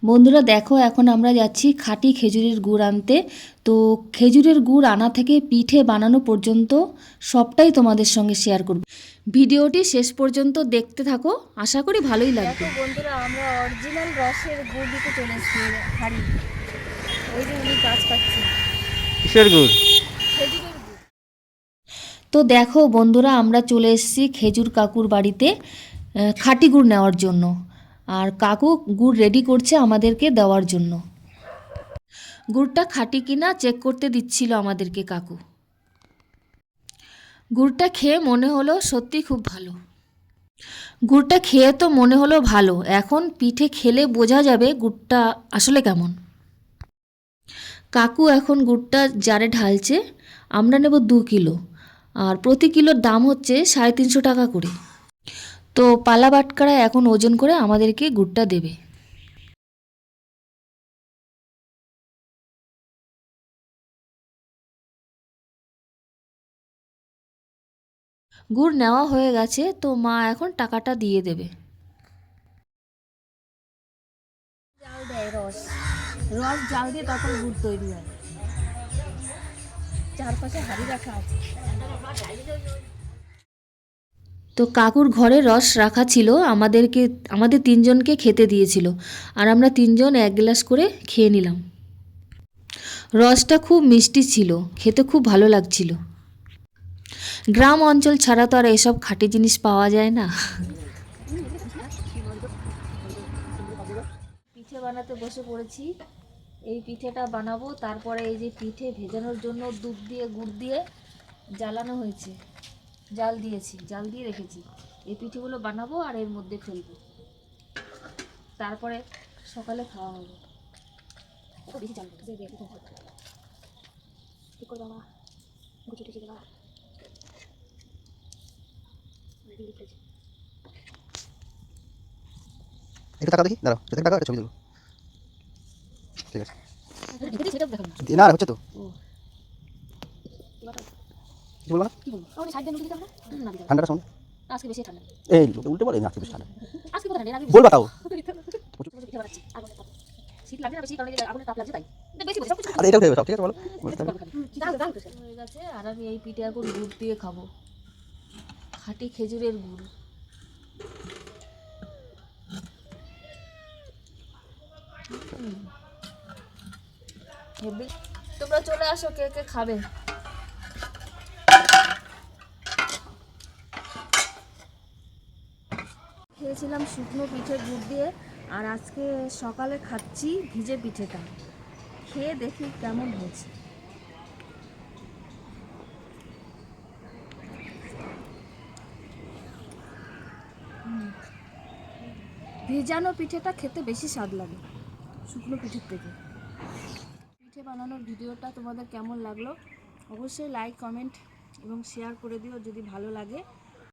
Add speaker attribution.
Speaker 1: বন্ধুরা দেখো, এখন আমরা যাচ্ছি খাঁটি খেজুরের গুড় আনতে। তো খেজুরের গুড় আনা থেকে পিঠে বানানো পর্যন্ত সবটাই তোমাদের সঙ্গে শেয়ার করব। ভিডিওটি শেষ পর্যন্ত দেখতে থাকো, আশা করি ভালোই লাগবে।
Speaker 2: দেখো বন্ধুরা, আমরা অরিজিনাল রসের গুড় দিতে চলে এসেছি হাড়ি। ওই যে উনি কাজ পাচ্ছি
Speaker 3: কিসের গুড়?
Speaker 2: খেজুরের গুড়।
Speaker 1: তো দেখো বন্ধুরা, আমরা চলে এসেছি খেজুর কাকুর বাড়িতে খাঁটি গুড় নেওয়ার জন্য। আর কাকু গুড় রেডি করছে আমাদেরকে দেওয়ার জন্য। গুড়টা খাঁটি কিনা চেক করতে দিচ্ছিল আমাদেরকে কাকু। গুড়টা খেয়ে মনে হলো সত্যি খুব ভালো। গুড়টা খেয়ে তো মনে হলো ভালো, এখন পিঠে খেলে বোঝা যাবে গুড়টা আসলে কেমন। কাকু এখন গুড়টা জারে ঢালছে। আমরা নেব 2 কিলো, আর প্রতি কিলোর দাম হচ্ছে 350 টাকা করে। তো পালা বাটকারা এখন ওজন করে আমাদেরকে গুড়টা দেবে। গুড় নেওয়া হয়ে গেছে, তো মা এখন টাকাটা দিয়ে দেবে।
Speaker 2: জাল দেয় রস, রস জাল দিয়ে তারপর গুড় তৈরি হয়। চারপাশে হাড়ি রাখা আছে।
Speaker 1: তো কাকুর ঘরে রস রাখা ছিল, আমাদের 3 জনকে খেতে দিয়েছিল। আর আমরা 3 জন 1 গ্লাস করে খেয়ে নিলাম। রসটা খুব মিষ্টি ছিল, খেতে খুব ভালো লাগছিল। গ্রাম অঞ্চল ছাড়া তো আর এসব খাঁটি জিনিস পাওয়া যায় না। পিঠে বানাতে বসে পড়েছি। এই পিঠেটা বানাবো, তারপরে এই যে পিঠে ভেজানোর জন্য দুধ দিয়ে গুড় দিয়ে জ্বালানো হয়েছে, জাল দিয়ে রেখেছি। এই পিঠেগুলো বানাবো আর এর মধ্যে ফেলবো, তারপরে সকালে খাওয়া হবে। বেশি চাল ঠিক করে বাবা, গুছিয়ে টুছিয়ে দেবা।
Speaker 3: একটু টাকা দেখি, দাঁড়াও টাকা, একটা ছবি তুলবো। ঠিক আছে,
Speaker 1: সেটা দেখাবো
Speaker 3: না না হচ্ছে তো,
Speaker 1: না।
Speaker 3: কিছু বলবো না।
Speaker 1: কি বলবো? আমাদের সাইড দিয়ে দিতে হবে না? দিতে হবে।
Speaker 3: ঠান্ডাটা শোন,
Speaker 1: আজকে বেশি ঠান্ডা।
Speaker 3: এই উল্টে বলে না, আজকে বেশ ঠান্ডা।
Speaker 1: আজকে কথা ঠান্ডা,
Speaker 3: বলবা তাও।
Speaker 1: পিঠে বানাচ্ছি, আগুনের তাপ। শীত লাগছে না বেশি, কারণ এই যে আগুনের তাপ লাগছে তাই। বেশি বলছি, সবকিছু
Speaker 3: আরে এটা উঠে যাবে সব, ঠিক আছে বলো।
Speaker 1: হয়ে গেছে। আর আমি এই পিঠে এখন গুড় দিয়ে খাবো, খাঁটি খেজুরের গুড়। হেব্বি। তোমরা চলে আসো, কে কে খাবে। খেয়েছিলাম শুকনো পিঠে গুড় দিয়ে, আর আজকে সকালে খাচ্ছি ভিজে পিঠেটা। খেয়ে দেখি কেমন হয়েছে। ভেজানো পিঠেটা খেতে বেশি স্বাদ লাগে শুকনো পিঠের থেকে। পিঠে বানানোর ভিডিওটা তোমাদের কেমন লাগলো অবশ্যই লাইক, কমেন্ট এবং শেয়ার করে দিও যদি ভালো লাগে।